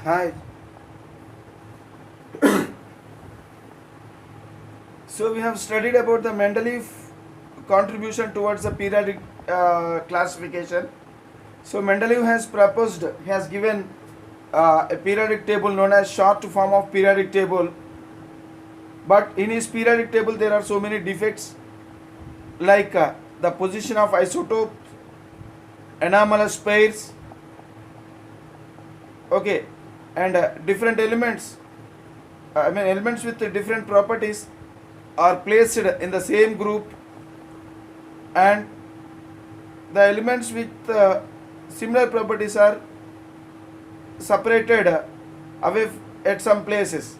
Hi. So we have studied about the Mendeleev contribution towards the periodic classification. So Mendeleev has proposed, he has given a periodic table known as short form of periodic table. But in his periodic table there are so many defects like the position of isotopes, anomalous pairs, okay, and different elements. Elements with different properties are placed in the same group, and the elements with similar properties are separated away at some places.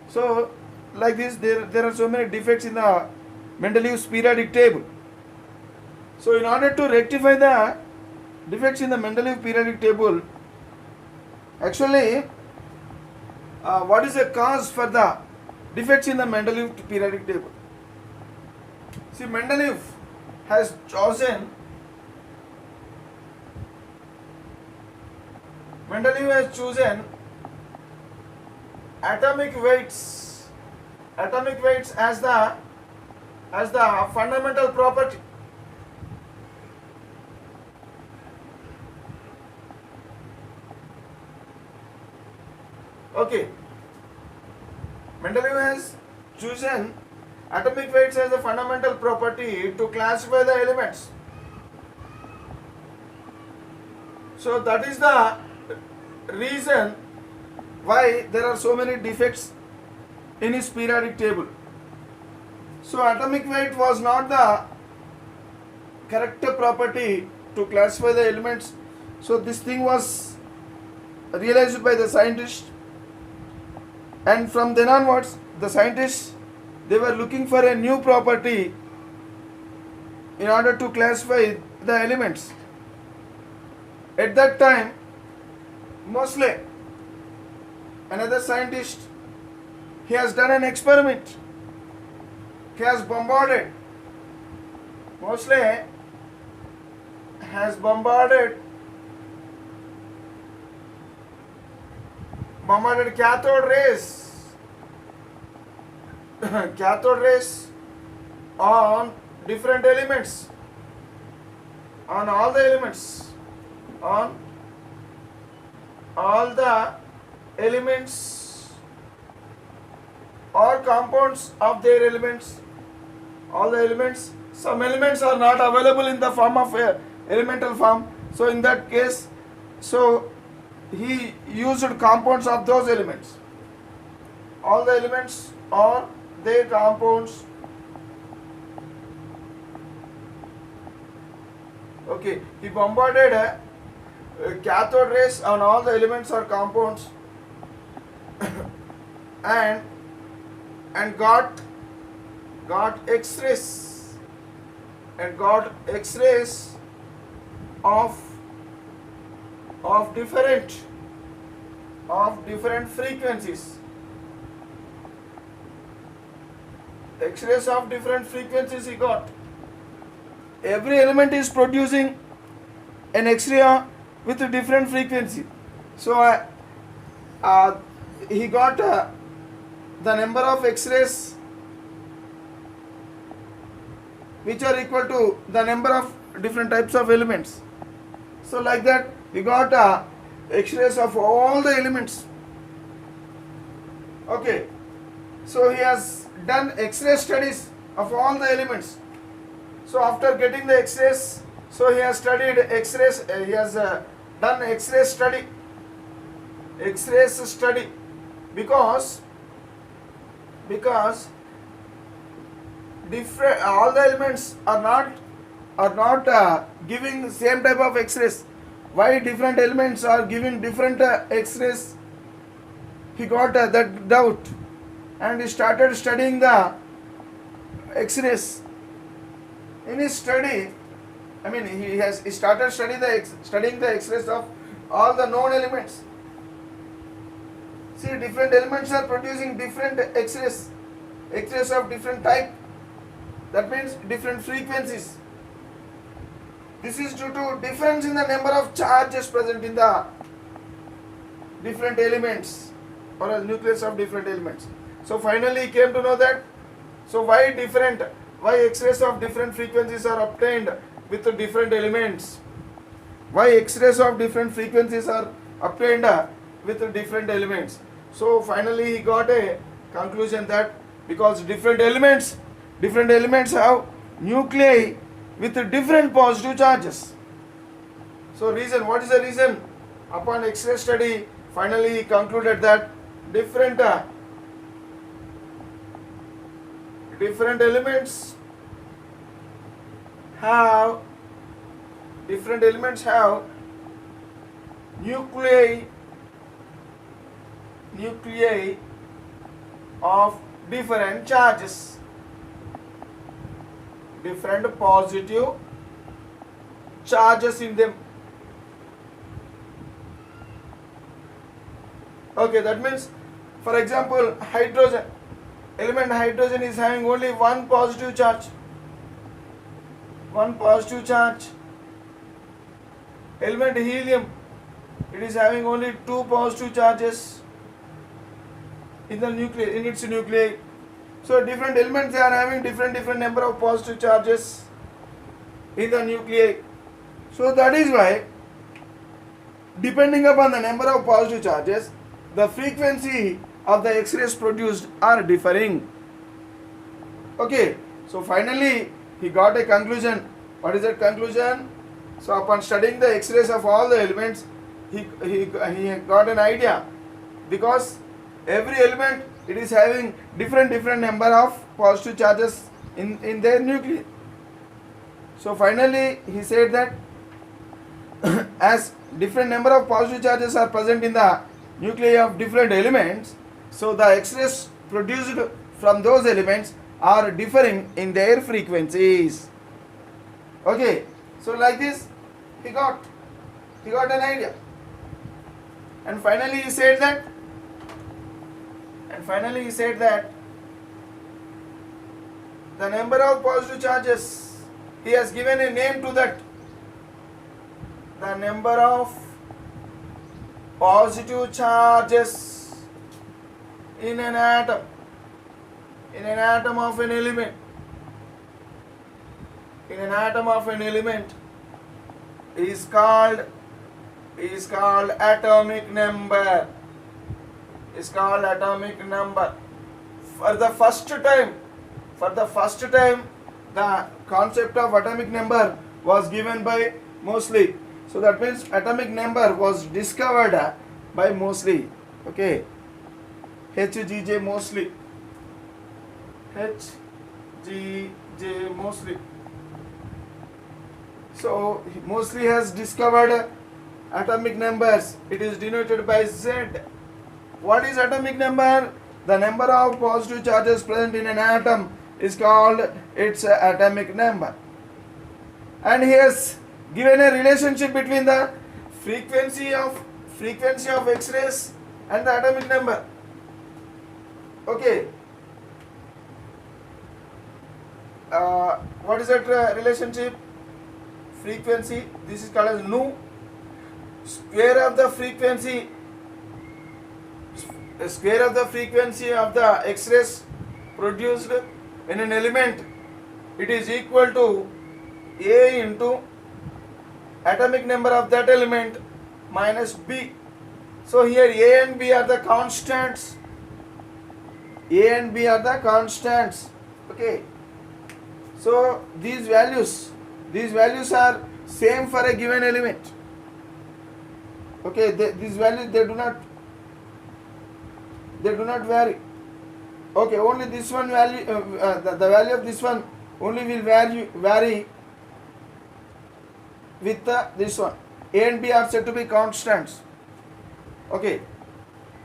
So, like this, there are so many defects in the Mendeleev's periodic table. So, in order to rectify the defects in the Mendeleev periodic table, actually, what is the cause for the defects in the Mendeleev periodic table? See, Mendeleev has chosen atomic weights as the fundamental property. Okay, Mendeleev has chosen atomic weights as the fundamental property to classify the elements. So that is the reason why there are so many defects in his periodic table. So atomic weight was not the correct property to classify the elements. So this thing was realized by the scientists, and from then onwards the scientists, they were looking for a new property in order to classify the elements. At that time, Mosley, another scientist, he has done an experiment. He has bombarded. Mosley has bombarded cathode rays on different elements, on all the elements, on all the elements or compounds of their elements, all the elements. Some elements are not available in the form of elemental form. So in that case, so he used compounds of those elements. All the elements or their compounds. Okay, he bombarded cathode rays on all the elements or compounds and got X-rays of different frequencies. X-rays of different frequencies he got. Every element is producing an X-ray with a different frequency. So he got the number of X-rays which are equal to the number of different types of elements. So like that, we got X-rays of all the elements. Okay, so he has done X-ray studies of all the elements. So after getting the X-rays, so he has studied X-rays. He has done X-ray study because different, all the elements are not giving the same type of X-rays. Why different elements are giving different X-rays? He got that doubt, and he started studying the X-rays. In his study, he started studying the X-rays of all the known elements. See, different elements are producing different X-rays of different type. That means different frequencies. This is due to difference in the number of charges present in the different elements or a nucleus of different elements. So finally he came to know that, so why X-rays of different frequencies are obtained with the different elements? Why X-rays of different frequencies are obtained with the different elements? So finally he got a conclusion that because different elements have nuclei with different positive charges. So reason, what is the reason? Upon X-ray study, finally he concluded that different elements have nuclei of different charges, different positive charges in them. Okay, that means, for example, element hydrogen is having only one positive charge. Element helium, it is having only two positive charges in its nuclei. So different elements, they are having different number of positive charges in the nuclei. So that is why, depending upon the number of positive charges, the frequency of the X-rays produced are differing. Okay, so finally he got a conclusion. What is that conclusion? So upon studying the X-rays of all the elements, he got an idea, because every element, it is having different number of positive charges in their nuclei. So finally he said that as different number of positive charges are present in the nuclei of different elements, so the X-rays produced from those elements are differing in their frequencies. Okay, so like this he got an idea, and finally he said that the number of positive charges, he has given a name to that. The number of positive charges in an atom of an element, is called atomic number. For the first time, the concept of atomic number was given by Moseley. So that means atomic number was discovered by Moseley. Okay, H.G.J. Moseley. So Moseley has discovered atomic numbers. It is denoted by Z. What is atomic number? The number of positive charges present in an atom is called its atomic number. And he has given a relationship between the frequency of X-rays and the atomic number. Okay. What is that relationship? Frequency, this is called as nu. Square of the frequency of the X-rays produced in an element, it is equal to A into atomic number of that element minus B. So here A and B are the constants. Okay. So these values are same for a given element. Okay, these values, they do not vary. Okay, only this one value, the value of this one only will vary with this one. A and B are said to be constants. Okay,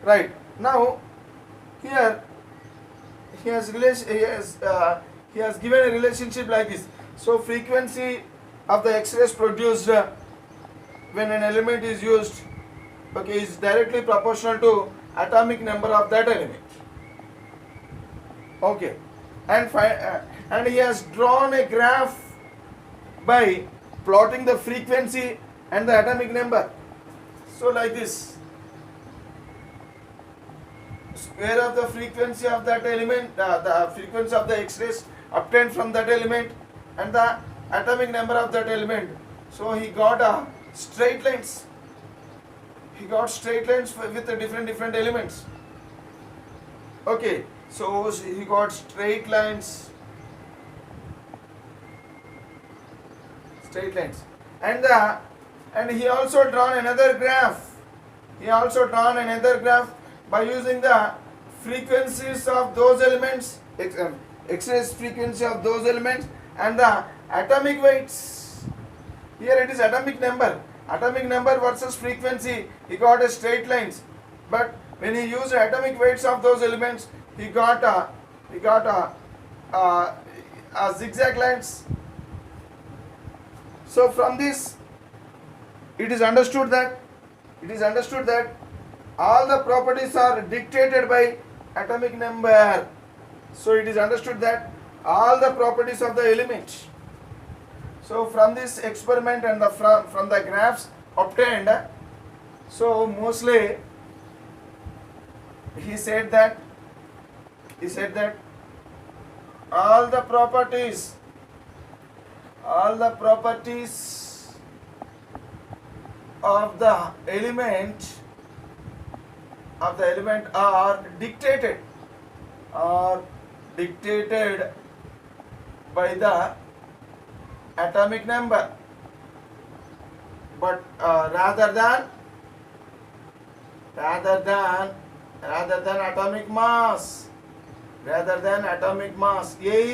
right. Now here he has given a relationship like this. So frequency of the X-rays produced when an element is used, okay, is directly proportional to atomic number of that element. Okay, and he has drawn a graph by plotting the frequency and the atomic number. So like this, square of the frequency of that element, the frequency of the X-rays obtained from that element, and the atomic number of that element. So he got straight lines. He got straight lines with the different elements. Okay, so he got straight lines, and he also drawn another graph. He also drawn another graph by using the frequencies of those elements, X-rays frequency of those elements, and the atomic weights. Here it is atomic number versus frequency. He got a straight lines, but when he used atomic weights of those elements, he got a zigzag lines. So from this, it is understood that all the properties are dictated by atomic number. So it is understood that all the properties of the element. So from this experiment and from the graphs obtained, so mostly he said that all the properties of the element are dictated by the atomic number, but rather than atomic mass. A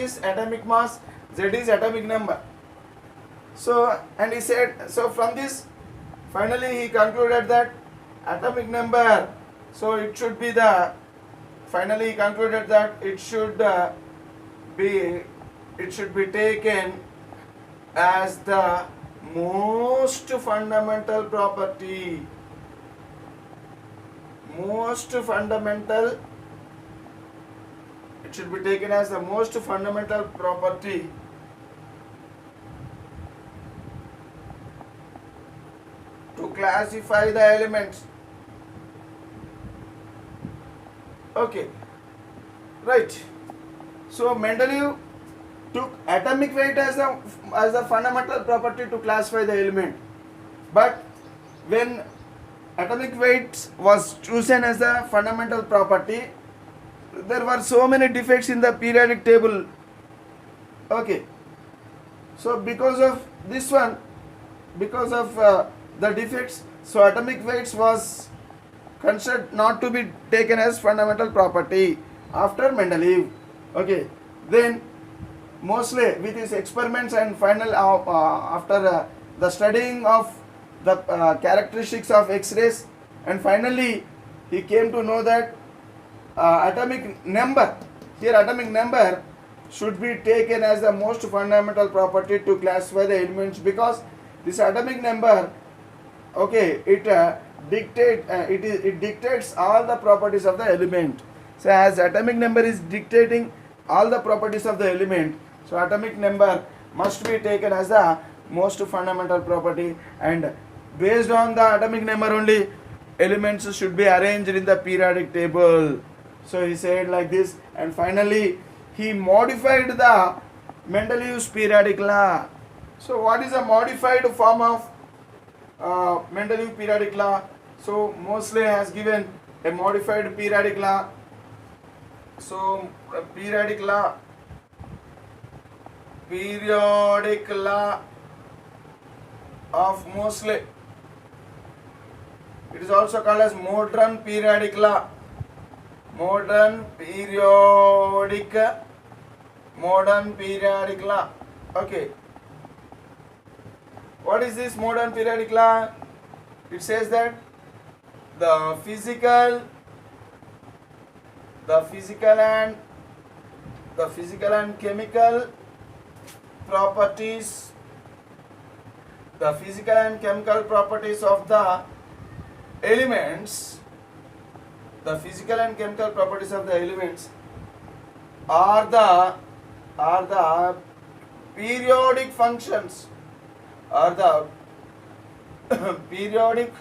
is atomic mass, Z is atomic number. So, and he said, so from this, finally he concluded that atomic number, so it should be finally he concluded that it should be taken as the most fundamental property. It should be taken as the most fundamental property to classify the elements. Okay, right. So Mendeleev took atomic weight as the fundamental property to classify the element, but when atomic weight was chosen as the fundamental property, there were so many defects in the periodic table. Okay, so because of this one, because of the defects, so atomic weights was considered not to be taken as fundamental property after Mendeleev. Okay, then mostly with his experiments and final after the studying of the characteristics of X-rays, and finally he came to know that atomic number should be taken as the most fundamental property to classify the elements, because this atomic number, okay, it dictates all the properties of the element. So as atomic number is dictating all the properties of the element, so atomic number must be taken as the most fundamental property, and based on the atomic number only elements should be arranged in the periodic table. So he said like this, and finally he modified the Mendeleev's periodic law. So what is a modified form of Mendeleev periodic law? So Moseley has given a modified periodic law. So periodic law of Moseley. It is also called as modern periodic law. Modern periodic law. Okay. What is this modern periodic law? It says that the physical and chemical properties of the elements, are the periodic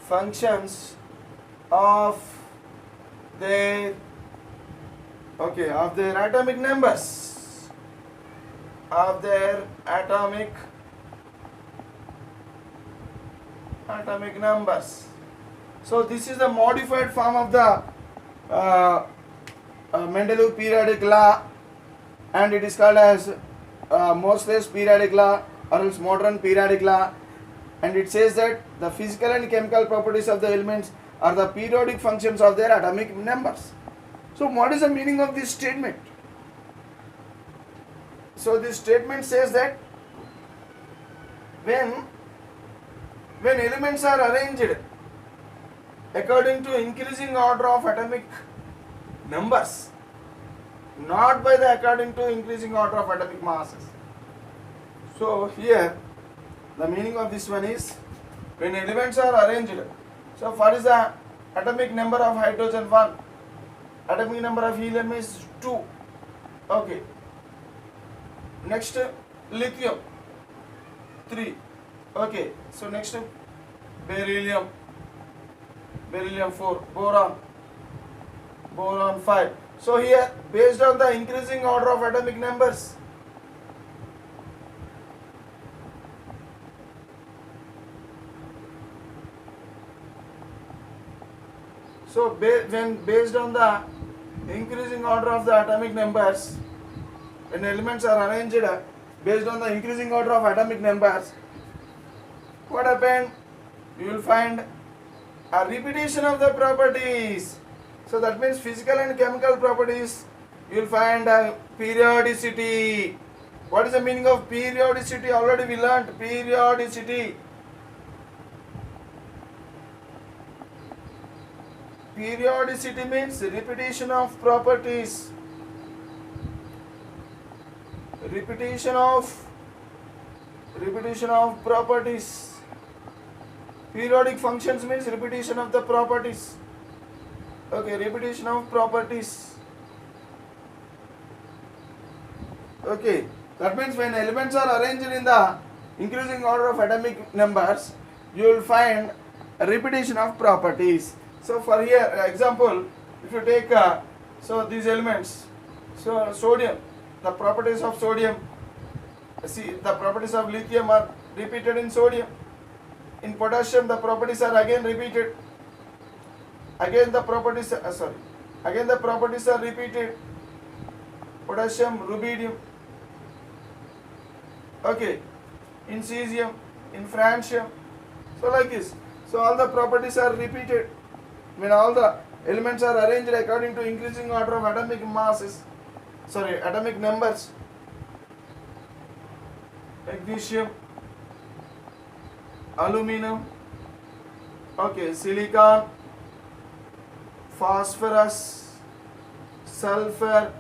functions, of their of their atomic numbers, of their atomic numbers. So this is the modified form of the Mendeleev periodic law, and it is called as Moseley's periodic law or else modern periodic law, and it says that the physical and chemical properties of the elements are the periodic functions of their atomic numbers. So what is the meaning of this statement? So this statement says that when elements are arranged according to increasing order of atomic numbers, not by the according to increasing order of atomic masses. So here the meaning of this one is when elements are arranged. So what is the atomic number of hydrogen? 1. Atomic number of helium is 2. Okay. Next lithium 3. Okay. So next beryllium 4. Boron 5. So here based on the increasing order of atomic numbers, so when based on the increasing order of the atomic numbers, when elements are arranged based on the increasing order of atomic numbers, what happened? You will find a repetition of the properties. So that means physical and chemical properties, you will find a periodicity. What is the meaning of periodicity? Already we learnt periodicity. Periodicity means repetition of properties. Repetition of properties. Periodic functions means repetition of the properties. Okay, repetition of properties. Okay, that means when elements are arranged in the increasing order of atomic numbers, you will find a repetition of properties. So for here example, if you take so these elements, so sodium, the properties of sodium, see the properties of lithium are repeated in sodium. In potassium the properties are again repeated. Again the properties are repeated. Potassium, rubidium. Okay, in cesium, in francium. So like this. So all the properties are repeated when all the elements are arranged according to increasing order of atomic numbers. Magnesium, aluminum, okay, silicon, phosphorus, sulfur,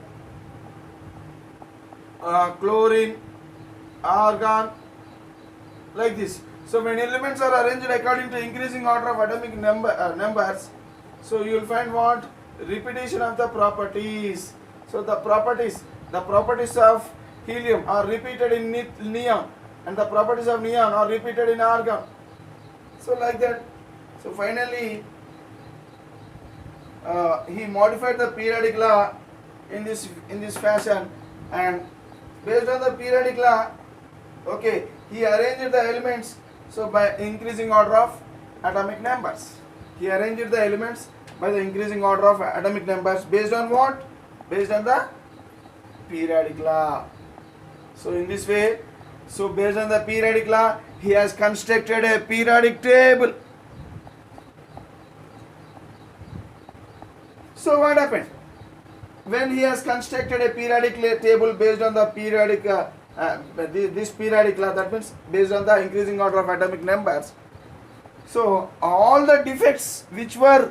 chlorine, argon, like this. So when elements are arranged according to increasing order of atomic numbers, so you will find what? Repetition of the properties. So the properties of helium are repeated in neon, and the properties of neon are repeated in argon. So like that. So finally he modified the periodic law in this fashion, and based on the periodic law, okay, he arranged the elements so by increasing order of atomic numbers. He arranged the elements by the increasing order of atomic numbers based on what? Based on the periodic law. So in this way, so based on the periodic law, he has constructed a periodic table. So what happened? When he has constructed a periodic table based on the periodic this periodic law, that means based on the increasing order of atomic numbers. So all the defects which were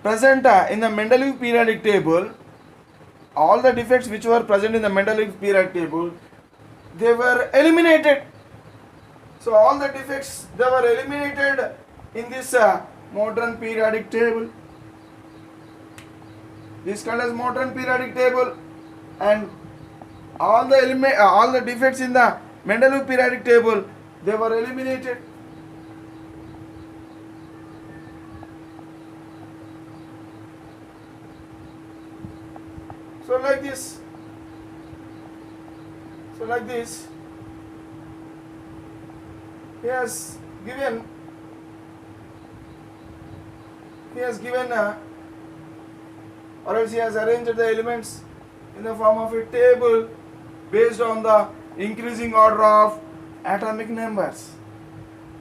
present in the Mendeleev periodic table, they were eliminated. So all the defects, they were eliminated in this modern periodic table. This is called as modern periodic table, and all the defects in the Mendeleev periodic table, they were eliminated. So like this. So like this. He has given or else he has arranged the elements in the form of a table based on the increasing order of atomic numbers.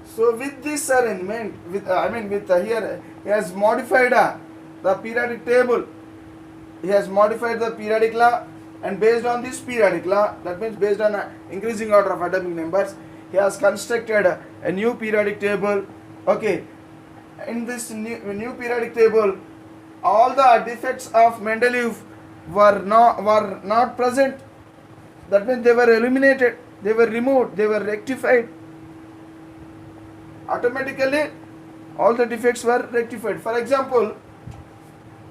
So with this arrangement, here he has modified the periodic table. He has modified the periodic law, and based on this periodic law, that means based on increasing order of atomic numbers, he has constructed a new periodic table. Okay, in this new periodic table, all the defects of Mendeleev were not present. That means they were eliminated, they were removed, they were rectified. Automatically, all the defects were rectified. For example,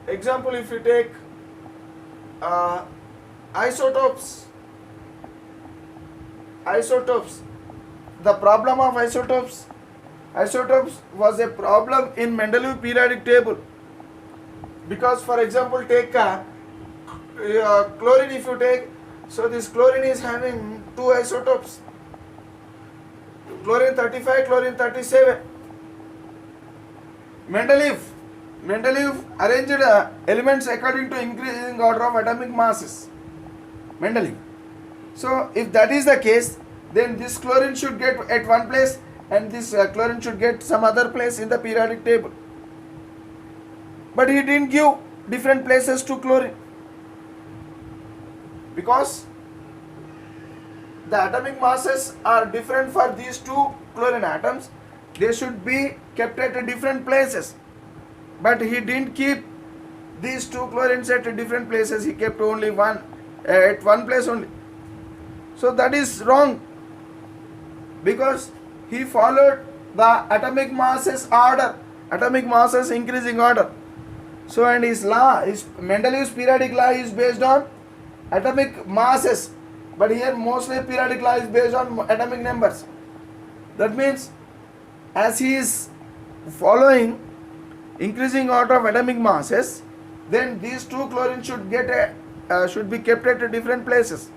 if you take isotopes, the problem of isotopes was a problem in Mendeleev periodic table, because for example take chlorine. If you take, so this chlorine is having two isotopes, chlorine 35, chlorine 37. Mendeleev arranged elements according to increasing order of atomic masses. Mendeleev. So if that is the case, then this chlorine should get at one place and this chlorine should get some other place in the periodic table. But he didn't give different places to chlorine, because the atomic masses are different for these two chlorine atoms. They should be kept at different places. But he didn't keep these two chlorines at different places. He kept only one at one place only. So that is wrong, because he followed the atomic masses order, atomic masses increasing order. So and his Mendeleev's periodic law is based on atomic masses, but here mostly periodic law is based on atomic numbers. That means as he is following increasing order of atomic masses, then these two chlorines should be kept at different places.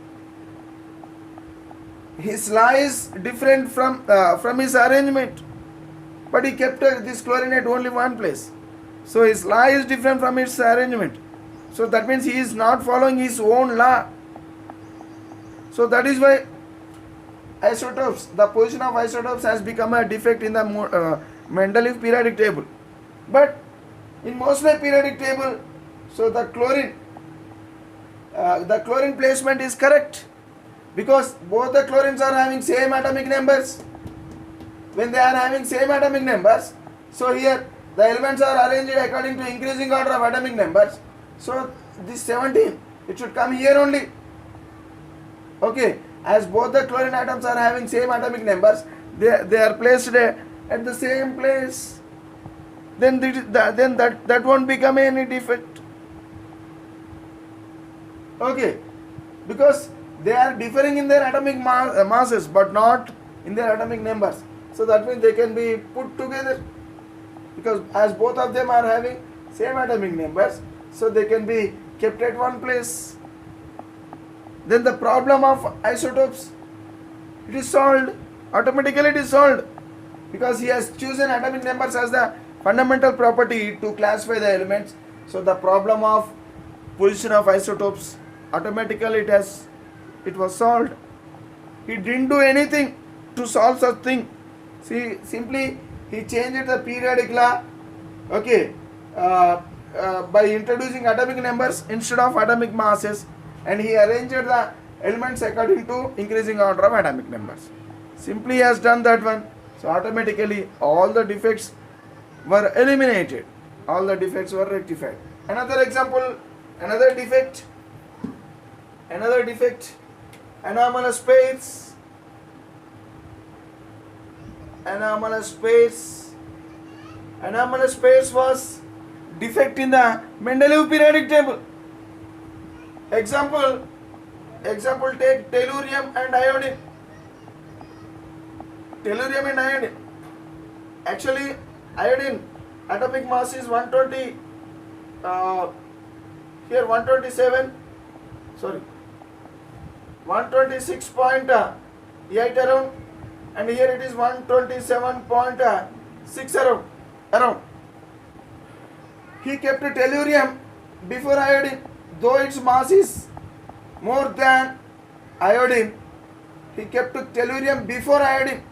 His law is different from his arrangement, but he kept this chlorine at only one place. So his law is different from its arrangement. So that means he is not following his own law. So that is why isotopes, the position of isotopes has become a defect in the Mendeleev periodic table. But in Moseley periodic table, so the chlorine placement is correct, because both the chlorines are having same atomic numbers. When they are having same atomic numbers, so here the elements are arranged according to increasing order of atomic numbers. So this 17, it should come here only. Okay, as both the chlorine atoms are having same atomic numbers, they are placed at the same place. Then that won't become any defect. Okay, because they are differing in their atomic masses, but not in their atomic numbers. So that means they can be put together, because as both of them are having same atomic numbers, so they can be kept at one place. Then the problem of isotopes, it is solved. Automatically it is solved, because he has chosen atomic numbers as the fundamental property to classify the elements. So the problem of position of isotopes, automatically it was solved. He didn't do anything to solve such thing. See, simply he changed the periodic law, okay, by introducing atomic numbers instead of atomic masses, and he arranged the elements according to increasing order of atomic numbers. Simply he has done that one. So automatically all the defects were eliminated, all the defects were rectified. Another example, another defect, anomalous pairs. Anomalous pairs was defect in the Mendeleev periodic table. Example take tellurium and iodine. Actually, iodine atomic mass is 120, here 127, sorry, 126.8 around, and here it is 127.6 around. He kept tellurium before iodine, though its mass is more than iodine. He kept tellurium before iodine.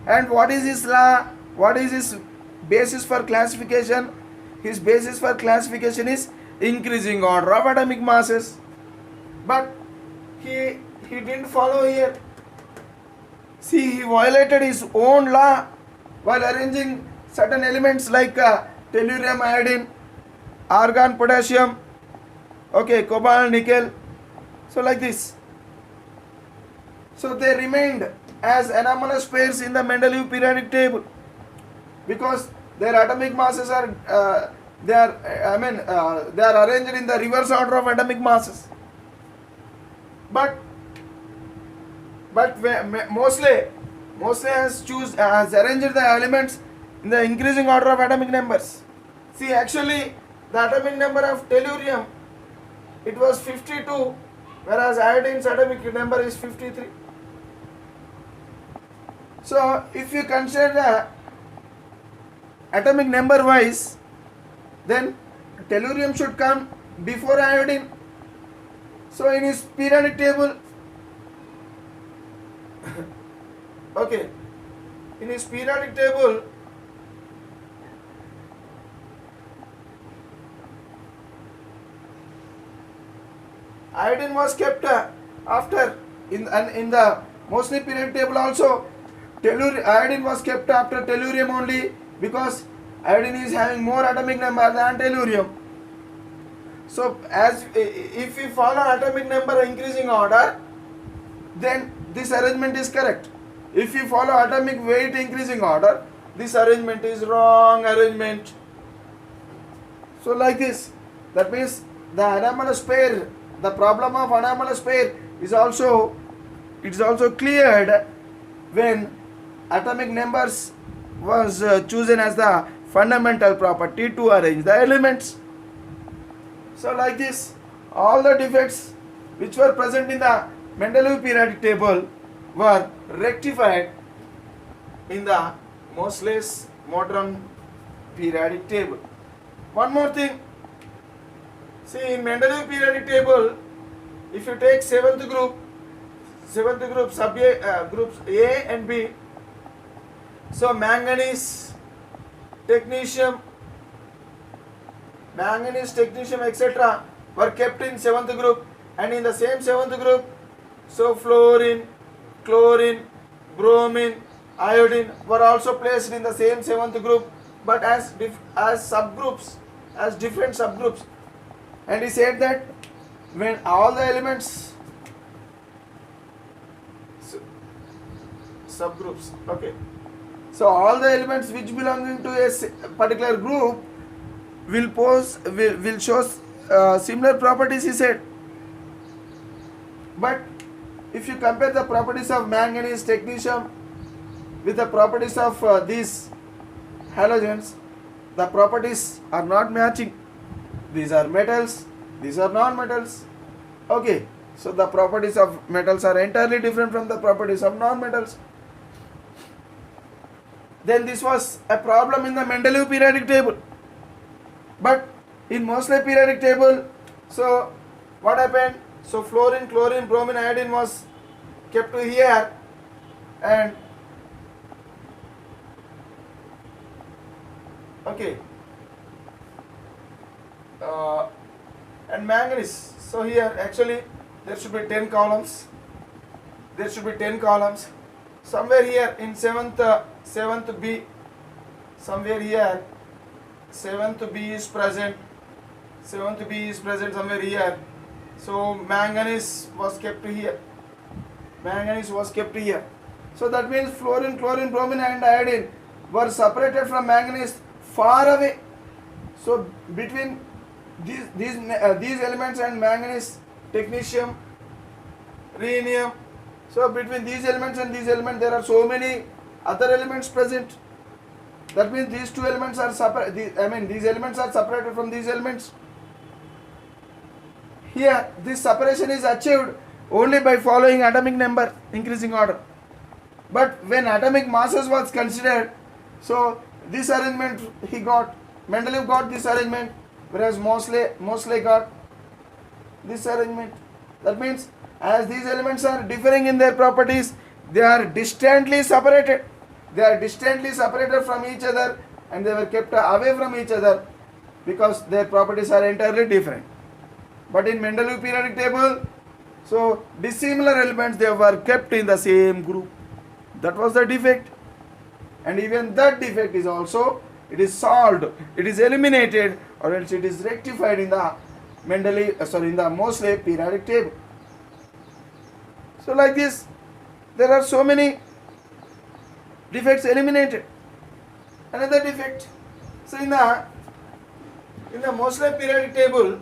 And what is his law? What is his basis for classification? His basis for classification is increasing order of atomic masses. But he didn't follow here. See, he violated his own law while arranging certain elements like tellurium, iodine, argon, potassium, okay, cobalt, nickel. So like this. So they remained as anomalous pairs in the Mendeleev periodic table because their atomic masses are they are arranged in the reverse order of atomic masses. But Moseley has arranged the elements in the increasing order of atomic numbers. See, actually the atomic number of tellurium, it was 52, whereas iodine's atomic number is 53. So if you consider the atomic number wise, then tellurium should come before iodine. So in his periodic table, okay, in his periodic table, iodine was kept after in the Moseley periodic table also. Iodine was kept after tellurium only because iodine is having more atomic number than tellurium. So as if we follow atomic number increasing order, then this arrangement is correct. If we follow atomic weight increasing order, this arrangement is wrong arrangement. So like this, that means the anomalous pair, the problem of anomalous pair is also cleared when atomic numbers was chosen as the fundamental property to arrange the elements. So like this, all the defects which were present in the Mendeleev periodic table were rectified in the Moseley's modern periodic table. One more thing, see, in Mendeleev periodic table, if you take seventh group sub A, groups A and B, so manganese, technetium, etc. were kept in seventh group, and in the same seventh group, so fluorine, chlorine, bromine, iodine were also placed in the same seventh group, but as subgroups, as different subgroups. And he said that when all the elements subgroups, okay, so all the elements which belonging to a particular group will show similar properties, he said. But if you compare the properties of manganese, technetium with the properties of these halogens, the properties are not matching. These are metals, these are non-metals. Okay, so the properties of metals are entirely different from the properties of non-metals. Then this was a problem in the Mendeleev periodic table. But in Moseley periodic table, so what happened? So fluorine, chlorine, bromine, iodine was kept here, and okay, and manganese. So here actually there should be 10 columns. There should be 10 columns. Somewhere here in seventh B, somewhere here, seventh B is present. Seventh B is present somewhere here. So manganese was kept here. Manganese was kept here. So that means fluorine, chlorine, bromine, and iodine were separated from manganese far away. So between these elements and manganese, technetium, rhenium, so between these elements and these elements there are so many other elements present. That means these two elements are separate. These elements are separated from these elements. Here, this separation is achieved only by following atomic number increasing order. But when atomic masses was considered, so this arrangement he got, Mendeleev got this arrangement, whereas Moseley got this arrangement. That means as these elements are differing in their properties, they are distantly separated. They are distantly separated from each other and they were kept away from each other because their properties are entirely different. But in Mendeleev periodic table, so dissimilar elements they were kept in the same group. That was the defect. And even that defect is also, it is solved, it is eliminated, or else it is rectified in the in the Moseley periodic table. So like this, there are so many defects eliminated. Another defect. So in the Moseley periodic table,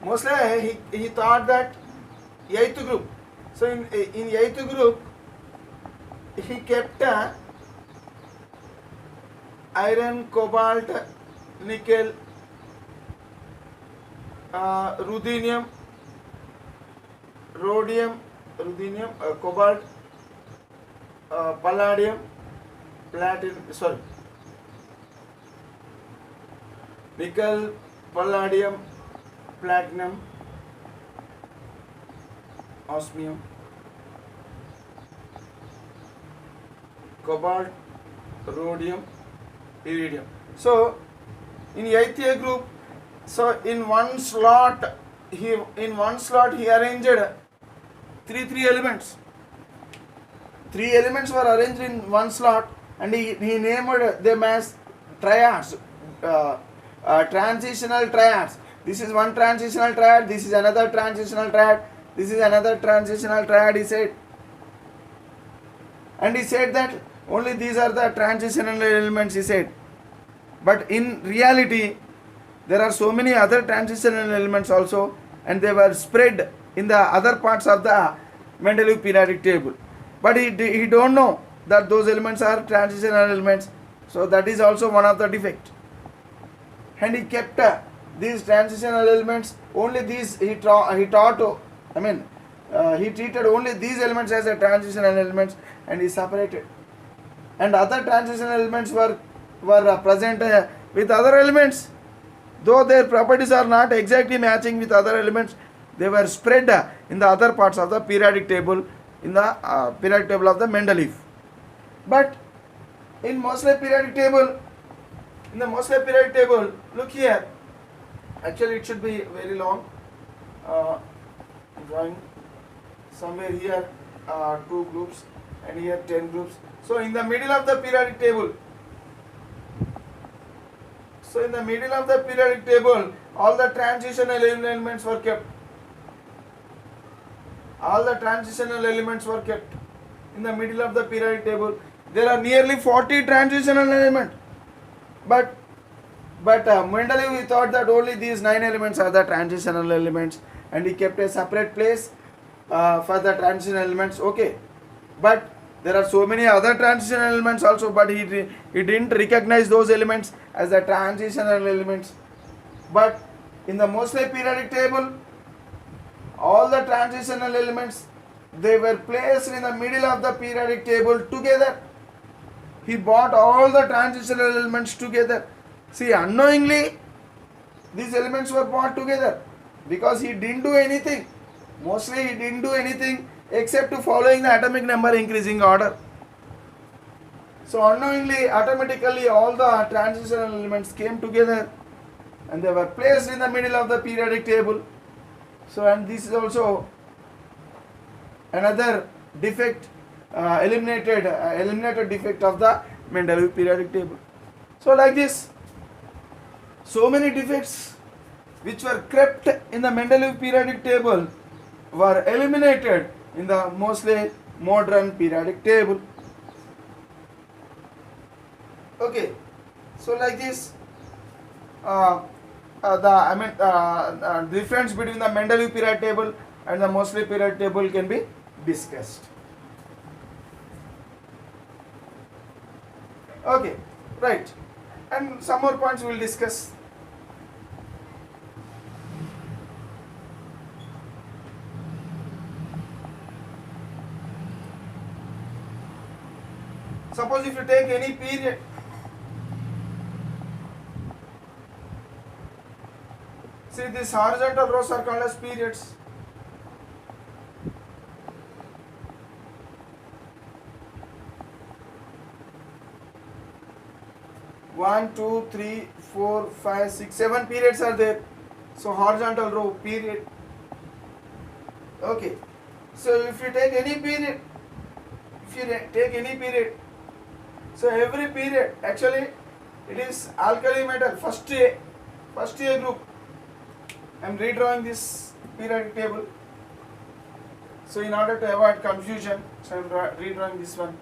Moseley he thought that eighth group. So in eighth group, he kept iron, cobalt, nickel, ruthenium, rhodium, cobalt, palladium, nickel, palladium, platinum, osmium, cobalt, rhodium, iridium. So in 8th A group, so in one slot he arranged three elements. 3 elements were arranged in one slot, and he named them as triads, transitional triads. This is one transitional triad, this is another transitional triad, this is another transitional triad, he said. And he said that only these are the transitional elements, he said. But in reality, there are so many other transitional elements also, and they were spread in the other parts of the Mendeleev periodic table. But he don't know that those elements are transitional elements, so that is also one of the defect. And he kept these transitional elements, only these he treated only these elements as a transitional elements, and he separated. And other transitional elements were present with other elements. Though their properties are not exactly matching with other elements, they were spread in the other parts of the periodic table, in the periodic table of the Mendeleev. But in Moseley periodic table, look here. Actually, it should be very long. Drawing somewhere here 2 groups and here 10 groups. So in the middle of the periodic table, all the transitional elements were kept. All the transitional elements were kept in the middle of the periodic table. There are nearly 40 transitional elements. But Mendeleev, he thought that only these 9 elements are the transitional elements, and he kept a separate place for the transitional elements. Okay, but there are so many other transitional elements also, but he didn't recognize those elements as the transitional elements. But in the Moseley periodic table, all the transitional elements, they were placed in the middle of the periodic table together. He brought all the transitional elements together. See, unknowingly, these elements were brought together because he didn't do anything. Mostly he didn't do anything except to following the atomic number increasing order. So unknowingly, automatically, all the transitional elements came together and they were placed in the middle of the periodic table. So, and this is also another defect, eliminated defect of the Mendeleev periodic table. So like this, so many defects which were kept in the Mendeleev periodic table were eliminated in the Moseley modern periodic table. Okay, so like this, the difference between the Mendeleev periodic table and the Moseley periodic table can be discussed. Okay, right, and some more points we will discuss. Suppose if you take any period, see these horizontal rows are called as periods. One, two, three, four, five, six, 7 periods are there. So horizontal row period. Okay. So if you take any period, so every period actually it is alkali metal first A group. I am redrawing this periodic table. So in order to avoid confusion, so I am redrawing this one.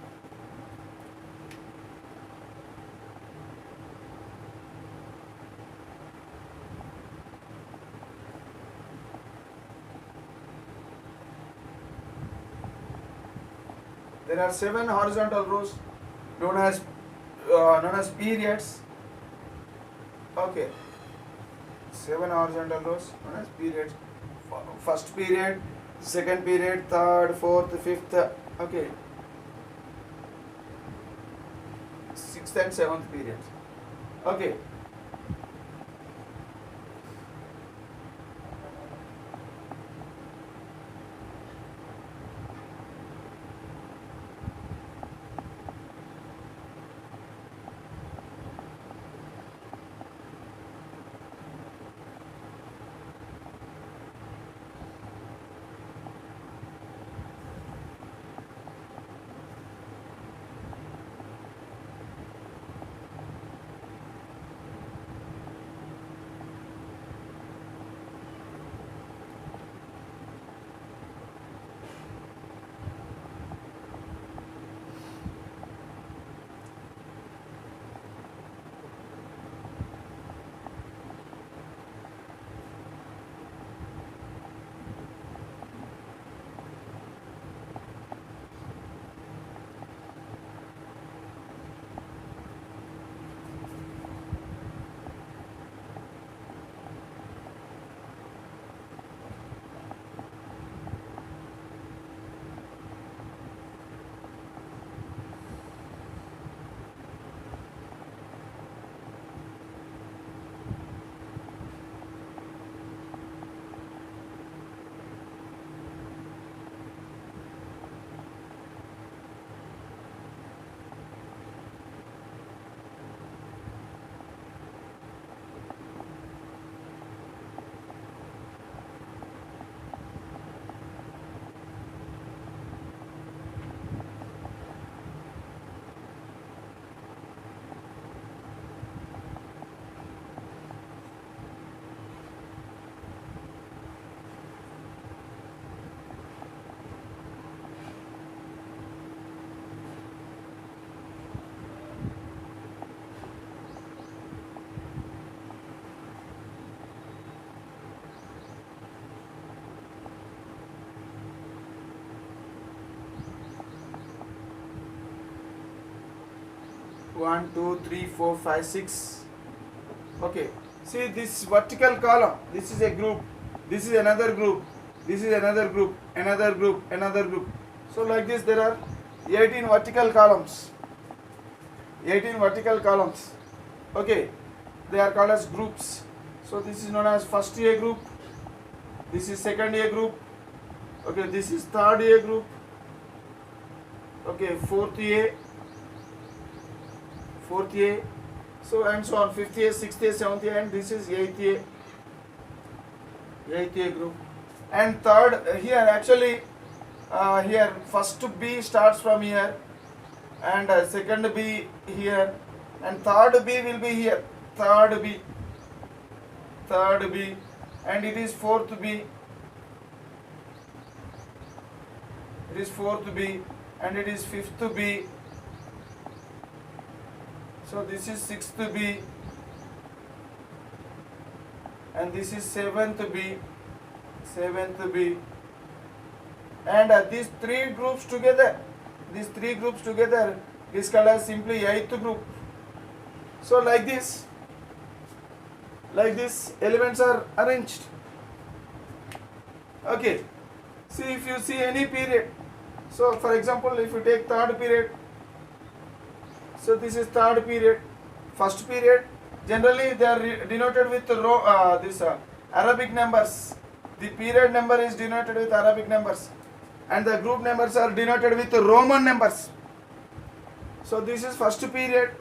There are 7 horizontal rows known as periods. Okay, 7 horizontal rows known as periods. First period, second period, third, fourth, fifth. Okay, 6th and 7th periods. Okay. One, two, three, four, five, six. Okay. See this vertical column. This is a group. This is another group. This is another group. Another group. Another group. So like this there are 18 vertical columns. 18 vertical columns. Okay. They are called as groups. So this is known as first A group. This is second A group. Okay. This is third A group. Okay. Fourth A. Fourth A, so and so on, 5th A, 6th A, 7th A, and this is 8th A group. And third, here actually, here first B starts from here, and second B here, and third B will be here, third B, and it is fourth B, and it is fifth B. So this is 6th B, and this is 7th B, and these three groups together is called as simply 8th group. So like this elements are arranged. Okay, see if you see any period, so for example if you take third period, So this is third period. First period, generally they are denoted with Arabic numbers. The period number is denoted with Arabic numbers, and the group numbers are denoted with Roman numbers. So this is first period,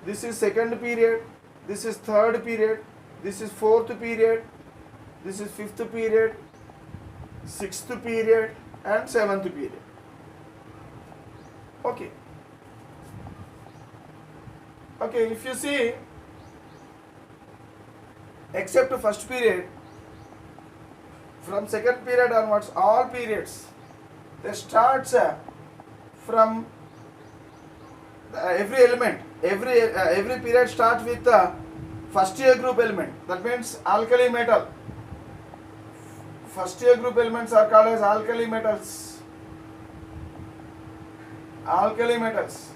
this is second period, this is third period, this is fourth period, this is fifth period, sixth period, and seventh period. Okay. Okay, if you see, except first period, from second period onwards, all periods, they starts from every element. Every period starts with the first year group element. That means alkali metal. First year group elements are called as alkali metals. Alkali metals.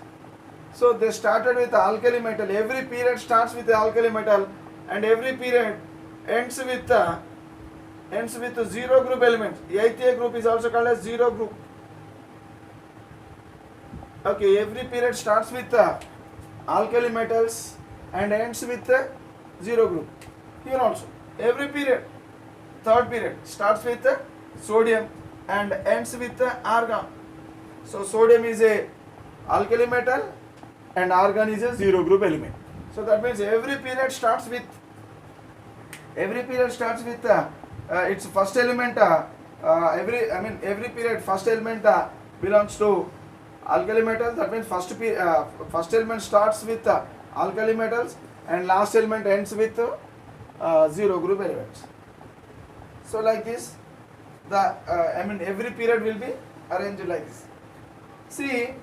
So they started with alkali metal. Every period starts with the alkali metal, and every period ends with the zero group element. Eighth year group is also called as zero group. Okay, every period starts with alkali metals and ends with the zero group. Here also, every period, third period starts with sodium and ends with argon. So sodium is a alkali metal and argon is a zero group element. So that means every period starts with its first element. Every period first element belongs to alkali metals. That means first element starts with alkali metals and last element ends with zero group elements. So like this, every period will be arranged like this. See,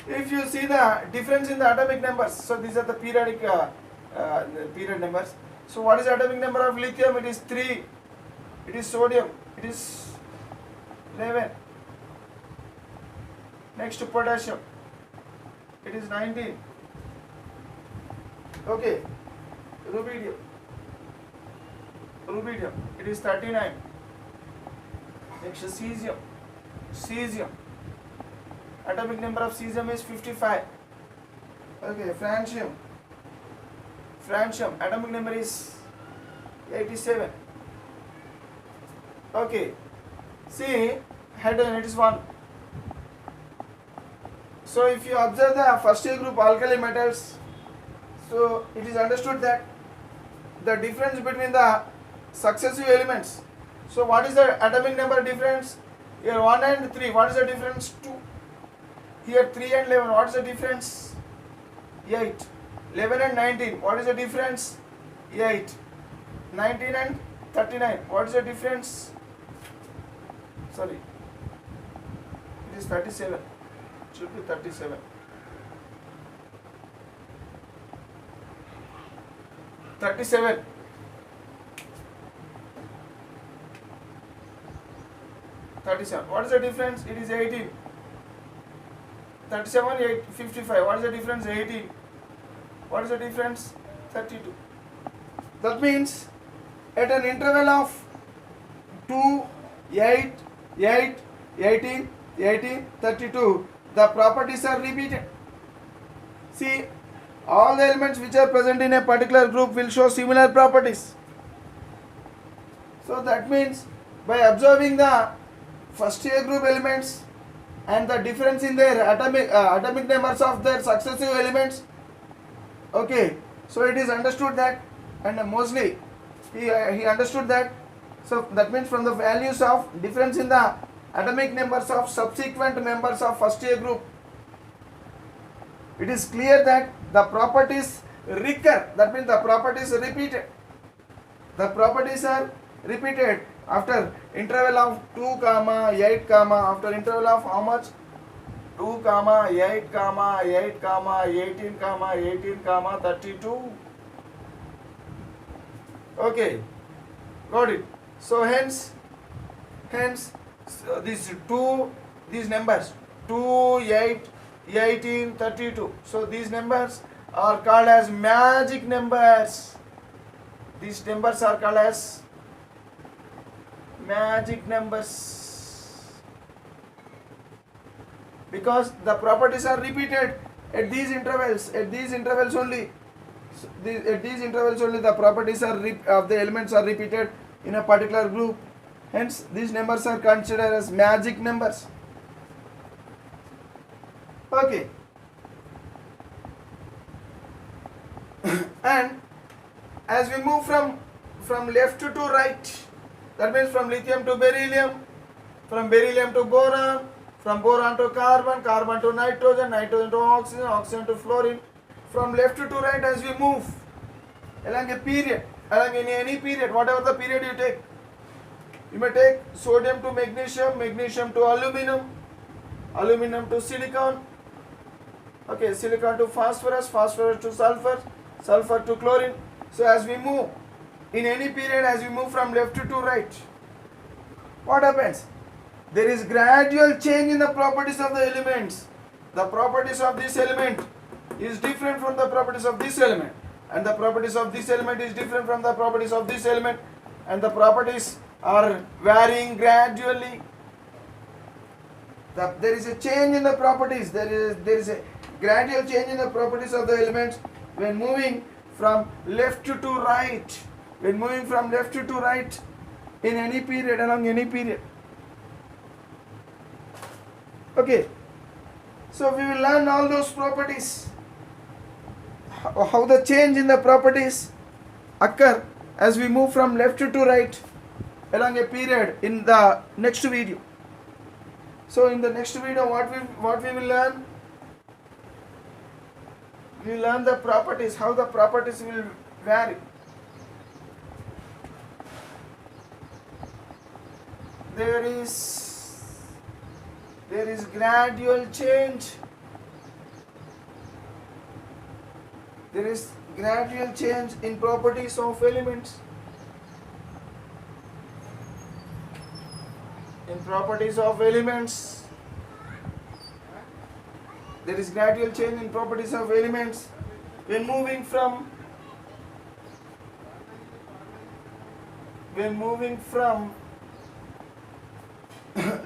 if you see the difference in the atomic numbers, so these are the periodic period numbers. So what is the atomic number of lithium? It is 3. It is sodium. It is 11. Next to potassium. It is 19. Okay. Rubidium. It is 39. Next is cesium. Atomic number of cesium is 55. Okay, francium. Atomic number is 87. Okay. See, hydrogen, it is 1. So if you observe the first year group alkali metals, so it is understood that the difference between the successive elements. So what is the atomic number difference? Here 1 and 3, what is the difference? 2. Here 3 and 11, what is the difference? 8. 11 and 19, what is the difference? 8. 19 and 39, what is the difference? Sorry, it is 37. It should be 37. 37. What is the difference? It is 18. 37, 55. What is the difference? 18. What is the difference? 32. That means at an interval of 2, 8, 8, 18, 18, 32, the properties are repeated. See, all the elements which are present in a particular group will show similar properties. So that means by observing the first year group elements and the difference in their atomic numbers of their successive elements, okay, so it is understood that, and mostly he understood that. So that means from the values of difference in the atomic numbers of subsequent members of first year group, it is clear that the properties recur. That means the properties are repeated. The properties are repeated after interval of 2, 8, after interval of how much? 2, 8, 8, 18, 18, 32. Okay, got it. So hence so these numbers 2, 8, 18, 32. So these numbers are called as magic numbers. These numbers are called as magic numbers because the properties are repeated at these intervals only, the properties of the elements are repeated in a particular group. Hence, these numbers are considered as magic numbers. Okay. And as we move from left to right, that means from lithium to beryllium, from beryllium to boron, from boron to carbon, carbon to nitrogen, nitrogen to oxygen, oxygen to fluorine. From left to right, as we move along a period, along any period, whatever the period you take, you may take sodium to magnesium, magnesium to aluminum, aluminum to silicon, okay, silicon to phosphorus, phosphorus to sulfur, sulfur to chlorine. So as we move in any period, as we move from left to right, what happens? There is gradual change in the properties of the elements. The properties of this element is different from the properties of this element, and the properties of this element is different from the properties of this element, and the properties are varying gradually. There is a change in the properties. There is a gradual change in the properties of the elements when moving from left to right. When moving from left to right in any period, along any period. Okay, so we will learn all those properties, how the change in the properties occur as we move from left to right along a period in the next video. So in the next video, what we will learn? We will learn the properties, how the properties will vary. There is gradual change. There is gradual change in properties of elements. In properties of elements, there is gradual change in properties of elements when moving from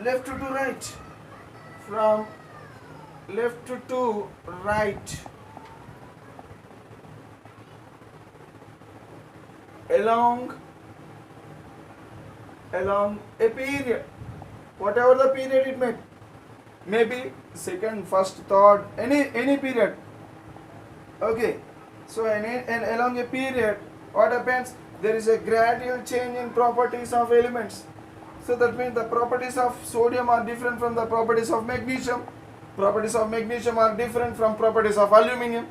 left to right, from left to right along a period, whatever the period it may be, second, first, third, any period. Okay, so and along a period, what happens? There is a gradual change in properties of elements. So that means the properties of sodium are different from the properties of magnesium. Properties of magnesium are different from properties of aluminum,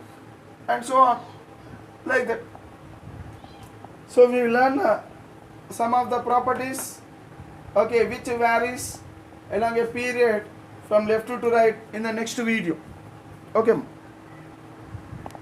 and so on, like that. So we will learn some of the properties, okay, which varies along a period from left to right in the next video. Okay.